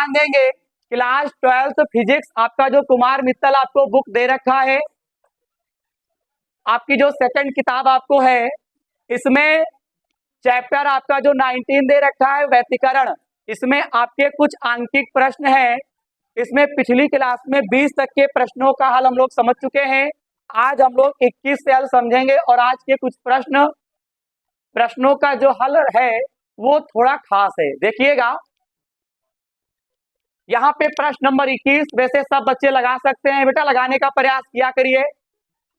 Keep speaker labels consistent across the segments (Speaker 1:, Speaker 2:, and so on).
Speaker 1: ध्यान देंगे, class 12th physics आपका जो कुमार मित्तल आपको बुक दे रखा है, आपकी जो सेकंड किताब आपको है, इसमें चैप्टर आपका जो 19 दे रखा है व्यतिकरण, इसमें आपके कुछ आंकिक प्रश्न हैं। इसमें पिछली क्लास में 20 तक के प्रश्नों का हल हम लोग समझ चुके हैं। आज हम लोग 21 से हल समझेंगे और आज के कुछ प्रश्नों का जो हल है वो थोड़ा खास है। देखिएगा यहाँ पे प्रश्न नंबर 21, वैसे सब बच्चे लगा सकते हैं, बेटा लगाने का प्रयास किया करिए।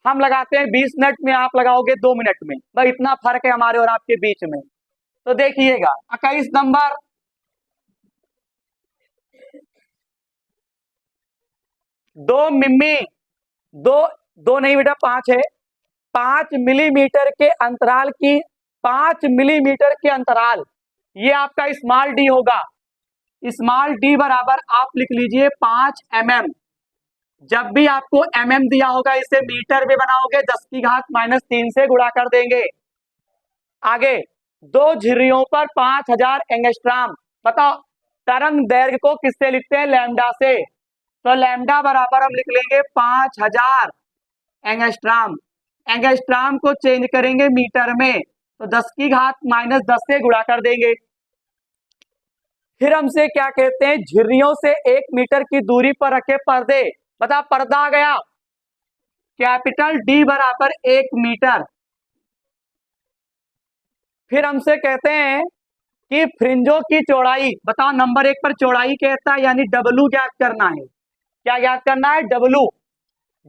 Speaker 1: हम लगाते हैं 20 मिनट में, आप लगाओगे 2 मिनट में, बस इतना फर्क है हमारे और आपके बीच में। तो देखिएगा 21 नंबर, दो नहीं बेटा 5 है। 5 मिलीमीटर के अंतराल की 5 मिलीमीटर के अंतराल, ये आपका स्मॉल डी होगा। स्मॉल डी बराबर आप लिख लीजिए 5 mm। जब भी आपको mm दिया होगा इसे मीटर में बनाओगे, 10 की घात -3 से गुणा कर देंगे। आगे 2 झिर्रियों पर 5000 एंगस्ट्रॉम। बताओ तरंग दैर्घ्य को किससे लिखते हैं? लैम्डा से। तो लैम्डा बराबर हम लिख लेंगे 5000 एंगस्ट्रॉम। एंगस्ट्रॉम को चेंज करेंगे मीटर में, तो 10 की घात -10 से गुणा कर देंगे। फिर हमसे क्या कहते हैं? झिर्रियों से 1 मीटर की दूरी पर रखे पर्दे। बता पर्दा आ गया, कैपिटल डी बराबर 1 मीटर। फिर हमसे कहते हैं कि फ्रिंजों की चौड़ाई, बताओ नंबर 1 पर चौड़ाई कहता है, यानी डब्लू ज्ञात करना है। क्या ज्ञात करना है?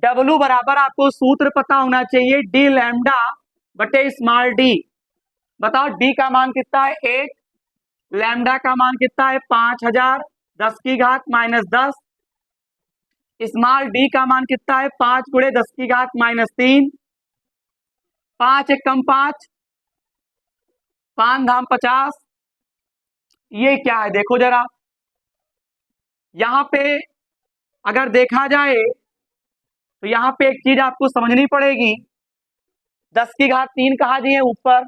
Speaker 1: डब्लू बराबर आपको सूत्र पता होना चाहिए, डी लैम्डा बटे स्मॉल डी। बताओ डी का मान कितना है? 1, लैम्डा का मान कितना है? 5000, 10 की घात -10। स्मॉल डी का मान कितना है? 5 × 10 की घात -3। 5 एकम 5, 5 धाम 50। ये क्या है देखो जरा, यहां पे अगर देखा जाए तो यहां पे एक चीज आपको समझनी पड़ेगी। 10 की घात 3 कहा दिए ऊपर,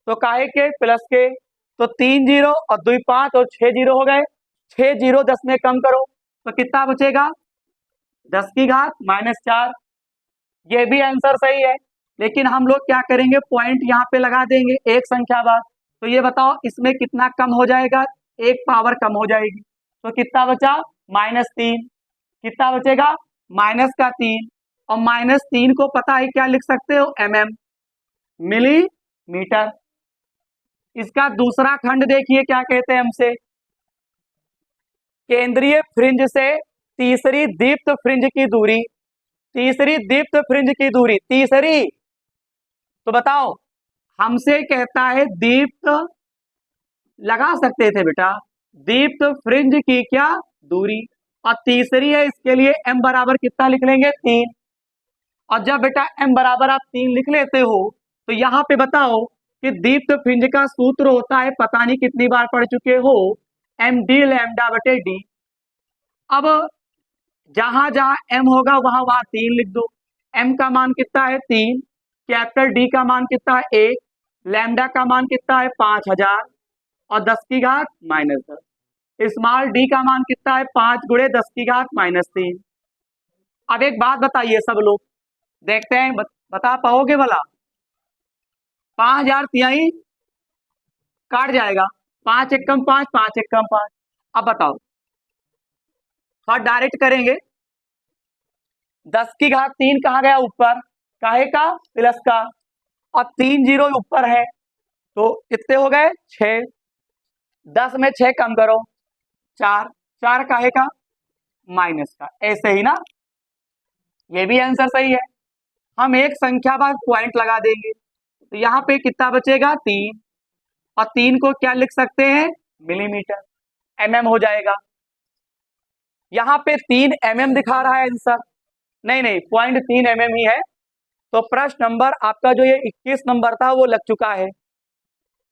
Speaker 1: तो काहे के? प्लस के। तो 3 0 और 2 5 और 6 0 हो गए। 6 0 10 में कम करो तो कितना बचेगा? 10 की घात -4। ये भी आंसर सही है, लेकिन हम लोग क्या करेंगे? पॉइंट यहाँ पे लगा देंगे एक संख्या बाद। तो ये बताओ इसमें कितना कम हो जाएगा? 1 पावर कम हो जाएगी। तो कितना बचा? -3। कितना बचेगा? -3। और -3 को पता है क्या लिख सकते हो? mm, millimetre. इसका दूसरा खंड देखिए क्या कहते हैं हमसे, केंद्रीय फ्रिंज से तीसरी दीप्त फ्रिंज की दूरी। तीसरी दीप्त फ्रिंज की दूरी, तीसरी, तो बताओ हमसे कहता है दीप्त, लगा सकते थे बेटा, दीप्त फ्रिंज की क्या दूरी, और तीसरी है, इसके लिए m बराबर कितना लिख लेंगे? 3। और जब बेटा m बराबर आप 3 लिख लेते हो तो यहाँ पे बताओ कि दीप्त फ्रिंज का सूत्र होता है, पता नहीं कितनी बार पढ़ चुके हो, md लैम्डा बटे डी। अब जहां जहां m होगा वहां वहां 3 लिख दो। m का मान कितना है? 3। कैपिटल डी का मान कितना है? 1। लैम्डा का मान कितना है? 5000 और 10 की घात -10। स्मॉल डी का मान कितना है? 5 × 10 की घात -3। अब एक बात बताइए सब लोग, देखते हैं बता पाओगे भला? 5000 तिहाई काट जाएगा, 5 एकम 5, 5 एकम 5। अब बताओ, हाँ डायरेक्ट करेंगे। 10 की घात 3 कहाँ गया? ऊपर। काहे का? प्लस का। और 3 0 ऊपर है, तो कितने हो गए? 6। 10 में 6 कम करो, 4। 4 काहे का? माइनस का। ऐसे ही ना, ये भी आंसर सही है। हम एक संख्या बाद पॉइंट लगा देंगे, तो यहाँ पे कितना बचेगा? 3। और 3 को क्या लिख सकते हैं? मिलीमीटर। mm हो जाएगा। यहाँ पे 3 mm दिखा रहा है आंसर, नहीं पॉइंट 3 mm ही है। तो प्रश्न नंबर आपका जो ये 21 नंबर था वो लग चुका है।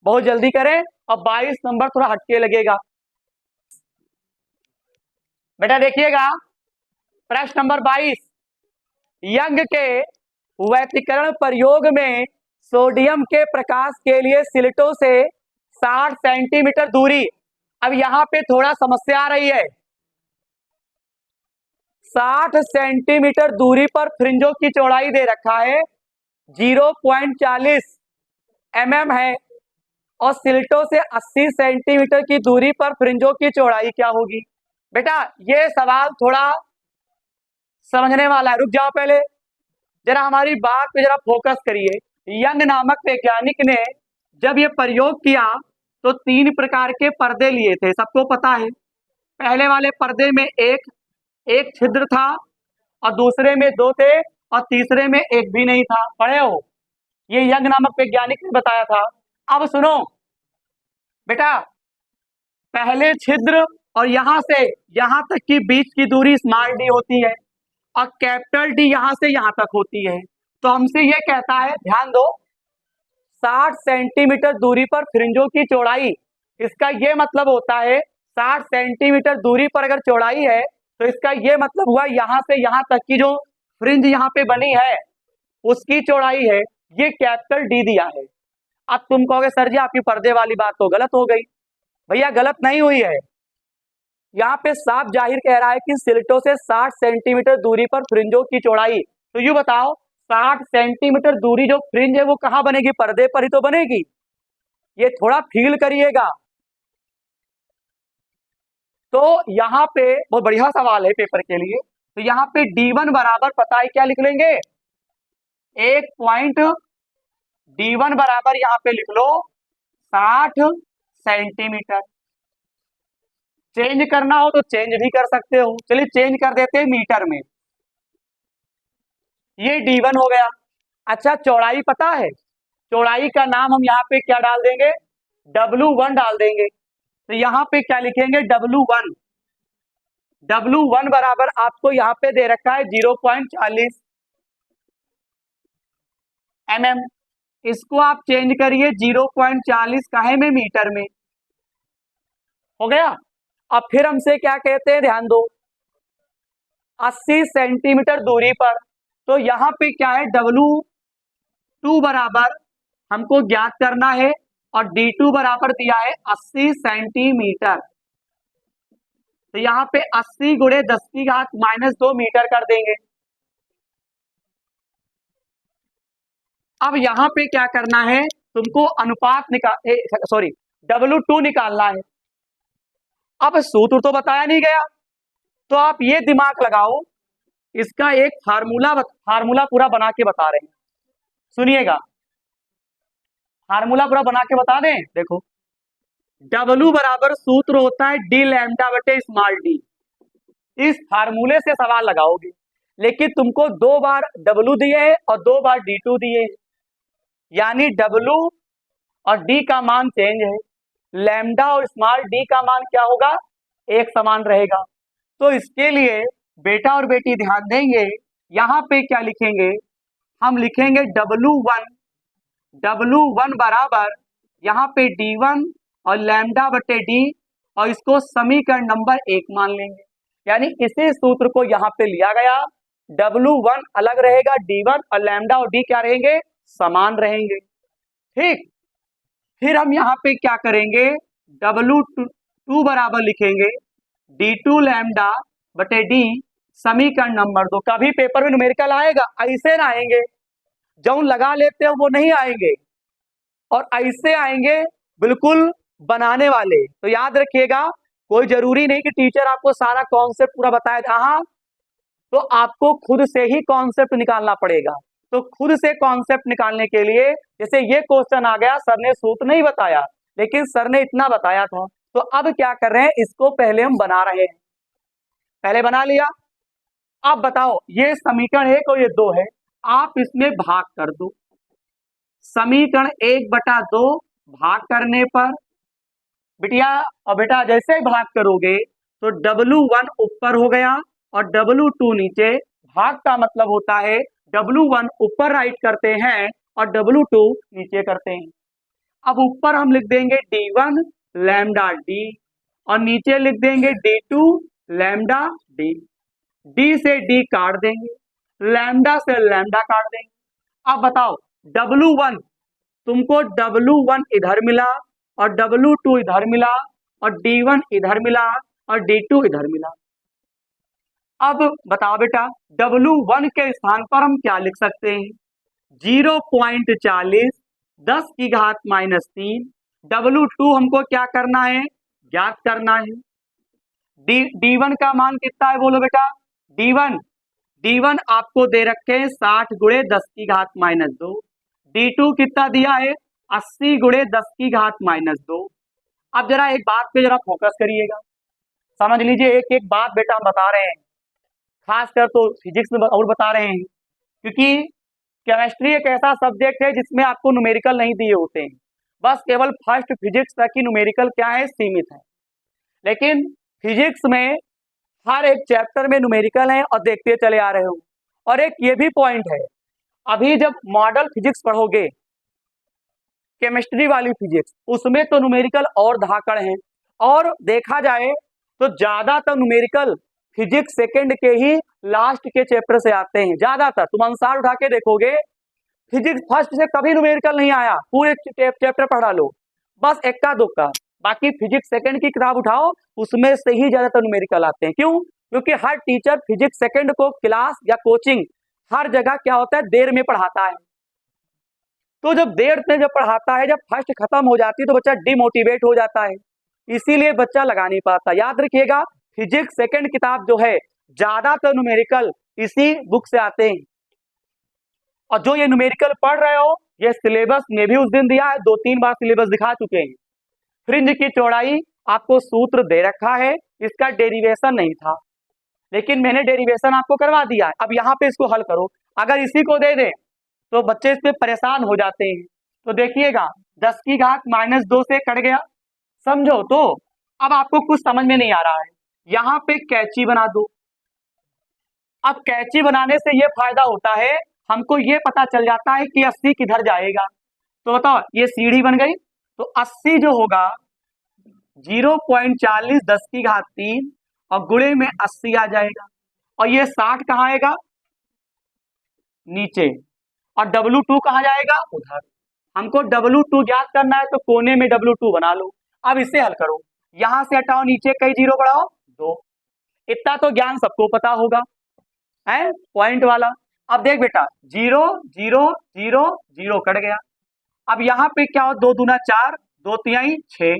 Speaker 1: बहुत जल्दी करें। और 22 नंबर थोड़ा हटके लगेगा बेटा। देखिएगा प्रश्न नंबर 22, यंग के व्यतिकरण प्रयोग में सोडियम के प्रकाश के लिए सिलिटों से 60 सेंटीमीटर दूरी। अब यहाँ पे थोड़ा समस्या आ रही है, 60 सेंटीमीटर दूरी पर फ्रिंजों की चौड़ाई दे रखा है 0.40 mm है, और सिल्टों से 80 सेंटीमीटर की दूरी पर फ्रिंजों की चौड़ाई क्या होगी। बेटा ये सवाल थोड़ा समझने वाला है, रुक जाओ पहले जरा हमारी बात पे जरा फोकस करिए। यंग नामक वैज्ञानिक ने जब ये प्रयोग किया तो 3 प्रकार के पर्दे लिए थे, सबको पता है। पहले वाले पर्दे में एक छिद्र था, और दूसरे में 2 थे, और तीसरे में एक भी नहीं था। पढ़े हो, ये यंग नामक वैज्ञानिक ने बताया था। अब सुनो बेटा, पहले छिद्र और यहां से यहां तक की बीच की दूरी स्मॉल डी होती है, और कैपिटल डी यहां से यहां तक होती है। तो हमसे ये कहता है, ध्यान दो, 60 सेंटीमीटर दूरी पर फ्रिंजों की चौड़ाई, इसका ये मतलब होता है 60 सेंटीमीटर दूरी पर अगर चौड़ाई है तो इसका ये मतलब हुआ यहां से यहां तक की जो फ्रिंज यहां पे बनी है उसकी चौड़ाई है, ये कैपिटल डी दिया है। अब तुम कहोगे सर जी आपकी पर्दे वाली बात तो गलत हो गई। भैया गलत नहीं हुई है, यहाँ पे साफ जाहिर कह रहा है कि सिल्टों से 60 सेंटीमीटर दूरी पर फ्रिंजों की चौड़ाई। तो यू बताओ 60 सेंटीमीटर दूरी जो फ्रिंज है वो कहां बनेगी, पर्दे पर ही तो बनेगी। ये थोड़ा फील करिएगा। तो यहाँ पे बहुत बढ़िया सवाल है पेपर के लिए। तो यहाँ पे D1 बराबर पता है क्या लिख लेंगे, 1 D1 बराबर यहाँ पे लिख लो 60 सेंटीमीटर। चेंज करना हो तो चेंज भी कर सकते हो, चलिए चेंज कर देते हैं मीटर में। ये D1 हो गया। अच्छा चौड़ाई पता है, चौड़ाई का नाम हम यहाँ पे क्या डाल देंगे, W1 डाल देंगे। तो यहाँ पे क्या लिखेंगे, W1। W1 बराबर आपको यहाँ पे दे रखा है 0.40 mm। इसको आप चेंज करिए 0.40 काहे में, मीटर में। हो गया। अब फिर हमसे क्या कहते हैं, ध्यान दो, 80 सेंटीमीटर दूरी पर। तो यहाँ पे क्या है, W2 बराबर हमको ज्ञात करना है, और D2 बराबर दिया है 80 सेंटीमीटर। तो यहाँ पे 80 गुणे 10 की घात -2 मीटर कर देंगे। अब यहाँ पे क्या करना है, तुमको अनुपात W2 निकालना है। अब सूत्र तो बताया नहीं गया, तो आप ये दिमाग लगाओ, इसका एक फार्मूला पूरा बना के बता रहे हैं, सुनिएगा। फार्मूला पूरा बना के बता दें, देखो W बराबर सूत्र होता है D लैम्डा बटे स्मॉल डी। इस फार्मूले से सवाल लगाओगे, लेकिन तुमको 2 बार W दिए है और 2 बार D2 दिए है, यानी W और D का मान चेंज है, लैम्डा और स्मॉल डी का मान क्या होगा, एक समान रहेगा। तो इसके लिए बेटा और बेटी ध्यान देंगे, यहाँ पे क्या लिखेंगे, हम लिखेंगे W1 बराबर यहाँ पे D1 और लैम्डा बटे डी, और इसको समीकरण नंबर 1 मान लेंगे। यानी इसी सूत्र को यहाँ पे लिया गया, W1 अलग रहेगा, D1 और लैम्डा और डी क्या रहेंगे, समान रहेंगे। ठीक, फिर हम यहाँ पे क्या करेंगे, W2 बराबर लिखेंगे D2 लैम्डा बटे डी, समीकरण नंबर 2। कभी पेपर में न्यूमेरिकल आएगा, ऐसे ना आएंगे, जो लगा लेते हो वो नहीं आएंगे, और ऐसे आएंगे बिल्कुल बनाने वाले। तो याद रखिएगा, कोई जरूरी नहीं कि टीचर आपको सारा कॉन्सेप्ट पूरा बताए, हाँ, तो आपको खुद से ही कॉन्सेप्ट निकालना पड़ेगा। तो खुद से कॉन्सेप्ट निकालने के लिए, जैसे ये क्वेश्चन आ गया, सर ने सूत्र नहीं बताया, लेकिन सर ने इतना बताया था, तो अब क्या कर रहे हैं, इसको पहले हम बना रहे हैं। पहले बना लिया, अब बताओ ये समीकरण 1 और ये 2 है, आप इसमें भाग कर दो। समीकरण 1/2 भाग करने पर बिटिया और बेटा जैसे ही भाग करोगे तो W1 ऊपर हो गया और W2 नीचे। भाग का मतलब होता है W1 ऊपर राइट करते हैं और W2 नीचे करते हैं। अब ऊपर हम लिख देंगे D1 लैम्डा डी, और नीचे लिख देंगे D2 लैम्डा डी। डी से डी काट देंगे, लैम्डा से लैम्डा काट देंगे। अब बताओ W1, तुमको W1 इधर मिला और W2 इधर मिला और D1 इधर मिला और D2 इधर मिला। अब बताओ बेटा, W1 के स्थान पर हम क्या लिख सकते हैं? 0.40 10⁻³ W2 हमको क्या करना है? ज्ञात करना है। D1 का मान कितना है बोलो बेटा? D1 आपको दे रखे हैं 60 × 10⁻²। D2 कितना दिया है? 80 × 10⁻²। अब जरा एक बात पे जरा फोकस करिएगा, समझ लीजिए। एक एक बात बेटा हम बता रहे हैं, खासकर तो फिजिक्स में और बता रहे हैं, क्योंकि केमिस्ट्री एक ऐसा सब्जेक्ट है जिसमें आपको न्यूमेरिकल नहीं दिए होते हैं। बस केवल फर्स्ट फिजिक्स तक ही न्यूमेरिकल क्या है? सीमित है। लेकिन फिजिक्स में हर एक चैप्टर में न्यूमेरिकल है और देखते चले आ रहे हो। और एक ये भी पॉइंट है, अभी जब मॉडल फिजिक्स पढ़ोगे, केमिस्ट्री वाली फिजिक्स, उसमें तो न्यूमेरिकल और धाकड़ हैं। और देखा जाए तो ज्यादातर न्यूमेरिकल फिजिक्स सेकंड के ही लास्ट के चैप्टर से आते हैं। ज्यादातर तुम अनुसार उठा के देखोगे, फिजिक्स फर्स्ट से कभी न्यूमेरिकल नहीं आया। पूरे चैप्टर पढ़ा लो, बस इक्का दुक्का। बाकी फिजिक्स सेकंड की किताब उठाओ, उसमें से ही ज्यादातर न्यूमेरिकल आते हैं। क्यों? क्योंकि हर टीचर फिजिक्स सेकंड को क्लास या कोचिंग हर जगह क्या होता है? देर में पढ़ाता है। तो जब देर से जब पढ़ाता है, जब फर्स्ट खत्म हो जाती है तो बच्चा डिमोटिवेट हो जाता है, इसीलिए बच्चा लगा नहीं पाता। याद रखिएगा, फिजिक्स सेकंड किताब जो है ज्यादातर न्यूमेरिकल इसी बुक से आते हैं। और जो ये न्यूमेरिकल पढ़ रहे हो, ये सिलेबस में भी उस दिन दिया है, 2-3 बार सिलेबस दिखा चुके हैं। फ्रिंज की चौड़ाई आपको सूत्र दे रखा है, इसका डेरिवेशन नहीं था, लेकिन मैंने डेरिवेशन आपको करवा दिया है। अब यहाँ पे इसको हल करो। अगर इसी को दे दें तो बच्चे इस पे परेशान हो जाते हैं। तो देखिएगा, 10⁻² से कट गया, समझो। तो अब आपको कुछ समझ में नहीं आ रहा है, यहाँ पे कैंची बना दो। अब कैंची बनाने से ये फायदा होता है, हमको ये पता चल जाता है कि 80 किधर जाएगा। तो बताओ, ये सीढ़ी बन गई, तो 80 जो होगा 0.40 10⁻³ और गुणे में 80 आ जाएगा। और ये 60 कहाँ आएगा? नीचे। और W2 कहाँ जाएगा? उधर। हमको W2 ज्ञात करना है, तो कोने में W2 बना लो। अब इसे हल करो, यहां से हटाओ, नीचे कई जीरो बढ़ाओ 2। इतना तो ज्ञान सबको पता होगा, है पॉइंट वाला। अब देख बेटा, 0 0 0 0 कट गया। अब यहाँ पे क्या हो? 2 दूना 4, 2 तिहाई 6,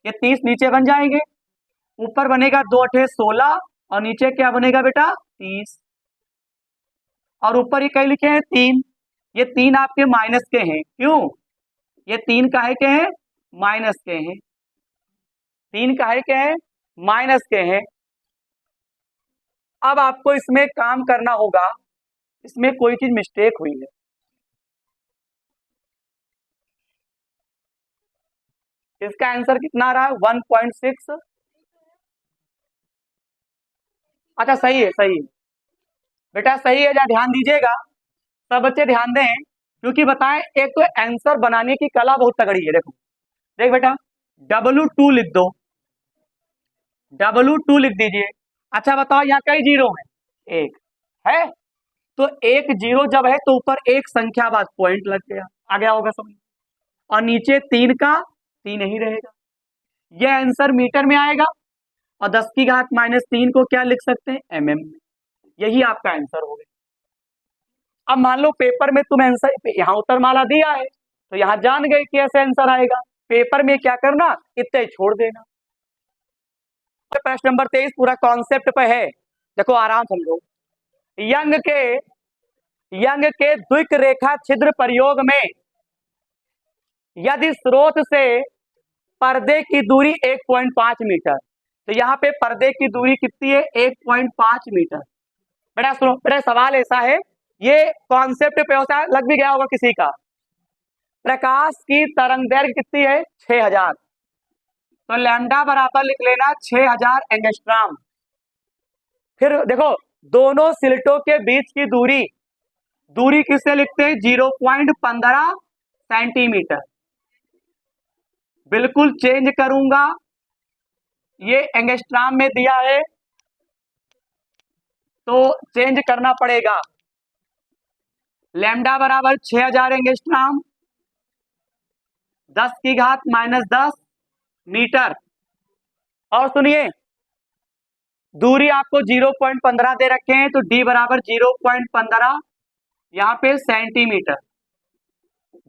Speaker 1: ये 30 नीचे बन जाएंगे। ऊपर बनेगा 2 8 16 और नीचे क्या बनेगा बेटा? 30। और ऊपर ये कई लिखे हैं 3, ये 3 आपके माइनस के हैं। क्यों? ये 3 काहे के हैं? माइनस के हैं। 3 काहे के हैं? माइनस के हैं। अब आपको इसमें काम करना होगा, इसमें कोई चीज मिस्टेक हुई है। इसका आंसर कितना आ रहा है? 1.6। अच्छा, सही है, सही है बेटा, सही है। जरा ध्यान दीजिएगा, सब बच्चे ध्यान दें, क्योंकि बताएं, एक तो आंसर बनाने की कला बहुत तगड़ी है। देखो, देख बेटा, W2 लिख दो, W2 लिख दीजिए। अच्छा बताओ, यहाँ कई जीरो हैं? एक है। तो एक जीरो जब है तो ऊपर एक संख्या बाद पॉइंट लग गया, आ गया होगा समझ। और नीचे 3 का 3 ही रहेगा। यह आंसर मीटर में आएगा। और 10⁻³ को क्या लिख सकते हैं? mm में। यही आपका आंसर हो गया। अब मान लो पेपर में तुम्हें आंसर यहाँ उत्तरमाला दिया है, तो यहाँ जान गए कि ऐसे आंसर आएगा। पेपर में क्या करना? इतना ही छोड़ देना। प्रश्न नंबर 23 पूरा कॉन्सेप्ट पे है, देखो आराम समझो। यंग के द्विक रेखा छिद्र प्रयोग में यदि स्रोत से पर्दे की दूरी 1.5 मीटर, तो यहाँ पे पर्दे की दूरी कितनी है? 1.5 मीटर। बेटा सुनो, बेटा सवाल ऐसा है, ये कॉन्सेप्ट पे होता है, लग भी गया होगा किसी का। प्रकाश की तरंग दैर्घ्य कितनी है? 6000। तो लैम्डा बराबर लिख लेना 6000 एंगस्ट्रॉम। फिर देखो, दोनों सिलटों के बीच की दूरी किससे लिखते हैं? 0.15 सेंटीमीटर। बिल्कुल चेंज करूंगा, ये एंगस्ट्रॉम में दिया है तो चेंज करना पड़ेगा। लैम्डा बराबर 6000 एंगस्ट्रॉम 10⁻⁻10 मीटर। और सुनिए, दूरी आपको 0.15 दे रखे हैं, तो d बराबर 0.15 यहाँ पे सेंटीमीटर,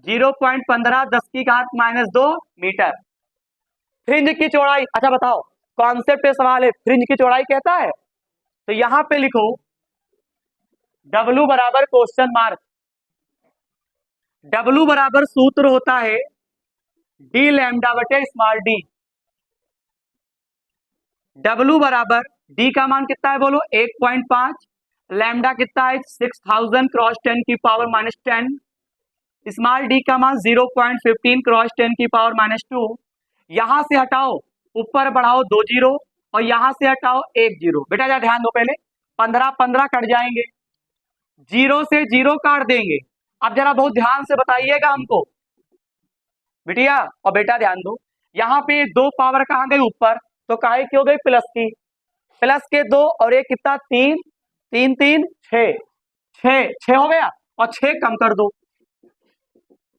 Speaker 1: 0.15 10⁻² मीटर। फ्रिंज की चौड़ाई, अच्छा बताओ, कॉन्सेप्ट पे सवाल है, फ्रिंज की चौड़ाई कहता है, तो यहां पे लिखो W बराबर क्वेश्चन मार्क, W बराबर सूत्र होता है d लैम्डा बटे स्मॉल d। W बराबर d का मान कितना है बोलो 1.5, लैम्डा कितना है 6000 क्रॉस 10⁻−10, स्मॉल d का मान 0.15 क्रॉस 10⁻²। यहां से हटाओ, ऊपर बढ़ाओ 2 जीरो, और यहां से हटाओ 1 जीरो। बेटा जरा ध्यान दो, पहले 15 15 कट जाएंगे, जीरो से जीरो काट देंगे। अब जरा बहुत ध्यान से बताइएगा हमको बिटिया और बेटा, ध्यान दो, यहाँ पे 2 पावर कहाँ गई ऊपर, तो काहे की हो गई प्लस की, प्लस के 2 और एक कितना 3, 3 3 6, 6 हो गया, और 6 कम कर दो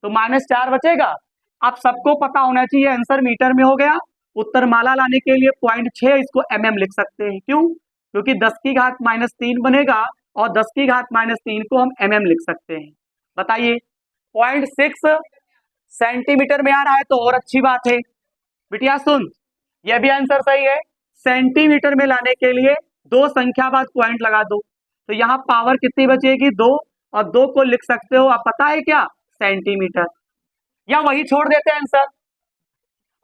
Speaker 1: तो -4 बचेगा। अब सबको पता होना चाहिए आंसर मीटर में हो गया। उत्तर माला लाने के लिए 0.6 इसको mm लिख सकते हैं, क्यों, क्योंकि 10⁻³ बनेगा और 10⁻³ को हम mm लिख सकते हैं। बताइए 0.6 सेंटीमीटर में आ रहा है तो और अच्छी बात है। बिटिया सुन, यह भी आंसर सही है। सेंटीमीटर में लाने के लिए 2 संख्या बाद पॉइंट लगा दो, तो यहाँ पावर कितनी बचेगी 2, और 2 को लिख सकते हो आप, पता है क्या, सेंटीमीटर, या वही छोड़ देते हैं आंसर।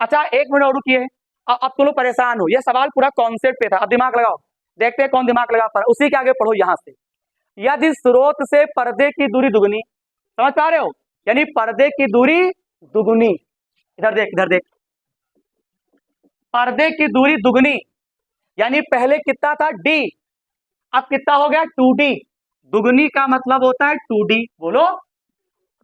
Speaker 1: अच्छा 1 मिनट और रुकिए, अब तुम लोग परेशान हो, यह सवाल पूरा कॉन्सेप्ट पे था, अब दिमाग लगाओ, देखते हैं कौन दिमाग लगा पा रहा, उसी के आगे पढ़ो। यहां से यदि स्रोत से पर्दे की दूरी दुगनी, समझ पा रहे हो, यानी पर्दे की दूरी दुगनी, इधर देख इधर देख, पर्दे की दूरी दुगनी, यानी पहले कितना था d, अब कितना हो गया 2d, दुगनी का मतलब होता है 2d, बोलो।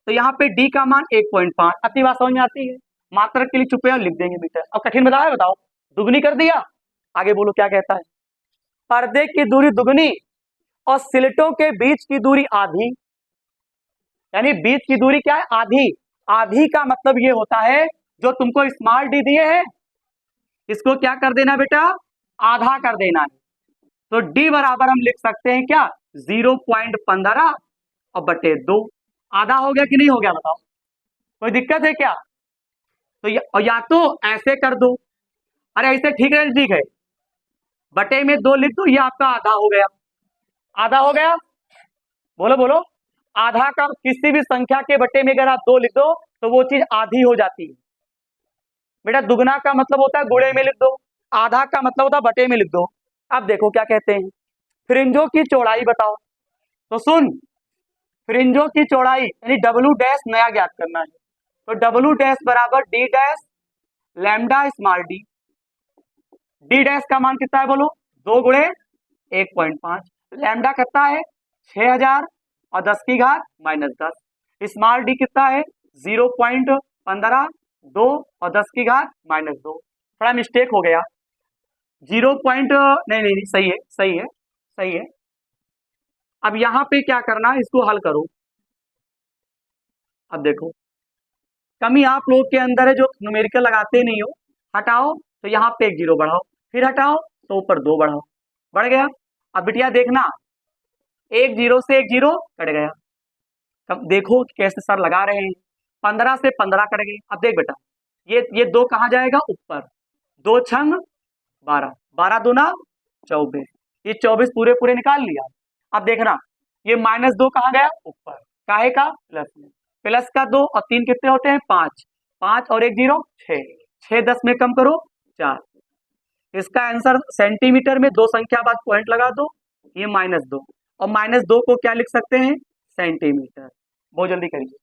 Speaker 1: तो यहाँ पे d का मान 1.5, अति बात समझ में आती है, मात्रक के लिए चुपे और लिख देंगे मीटर। अब कठिन बताया, बताओ, दुगनी कर दिया, आगे बोलो क्या कहता है, पर्दे की दूरी दुगनी और सिलटों के बीच की दूरी आधी, यानी बीच की दूरी क्या है, आधी। आधी का मतलब ये होता है जो तुमको स्मॉल डी दिए हैं, इसको क्या कर देना बेटा, आधा कर देना है। तो d बराबर हम लिख सकते हैं क्या, 0.15 और बटे 2। आधा हो गया कि नहीं हो गया, बताओ, कोई दिक्कत है क्या। तो या तो ऐसे कर दो, अरे ऐसे ठीक है, ठीक है, बटे में 2 लिख दो, ये आपका आधा हो गया, आधा हो गया, बोलो बोलो। आधा का किसी भी संख्या के बटे में अगर आप 2 लिख दो तो वो चीज आधी हो जाती है बेटा। दुगना का मतलब होता है गुणे में लिख दो, आधा का मतलब होता है बटे में लिख दो। अब देखो क्या कहते हैं, फ्रिंजों की चौड़ाई बताओ। तो सुन, फ्रिंजों की चौड़ाई यानी W डैश नया ज्ञात करना है, तो W डैश बराबर D dash lambda small d। D dash का मान कितना है बोलो, 2 गुणे 1.5, लैम्डा कितना है 6000 और 10⁻−10, स्मॉल d कितना है 0.15, 2 और 10⁻−2, थोड़ा मिस्टेक हो गया, 0. नहीं नहीं सही है, सही है, सही है। अब यहां पे क्या करना है, इसको हल करो। अब देखो कमी आप लोग के अंदर है जो न्यूमेरिकल लगाते नहीं हो, हटाओ तो यहाँ पे 1 जीरो बढ़ाओ, फिर हटाओ तो ऊपर 2 बढ़ाओ, बढ़ गया। अब बिटिया देखना, 1 जीरो से 1 जीरो कट गया, तब देखो कैसे सर लगा रहे हैं, 15 से 15 कट गए। अब देख बेटा, ये 2 कहाँ जाएगा ऊपर, 2 छंग 12, 12 दूना 24, ये 24 पूरे पूरे निकाल लिया। अब देखना ये -2 कहाँ गया ऊपर, काहे का प्लस में, प्लस का 2 और 3 कितने होते हैं 5, 5 और 1 जीरो 6, 6 10 में कम करो 4। इसका आंसर सेंटीमीटर में 2 संख्या बाद पॉइंट लगा दो, ये -2 और -2 को क्या लिख सकते हैं सेंटीमीटर। बहुत जल्दी करिए।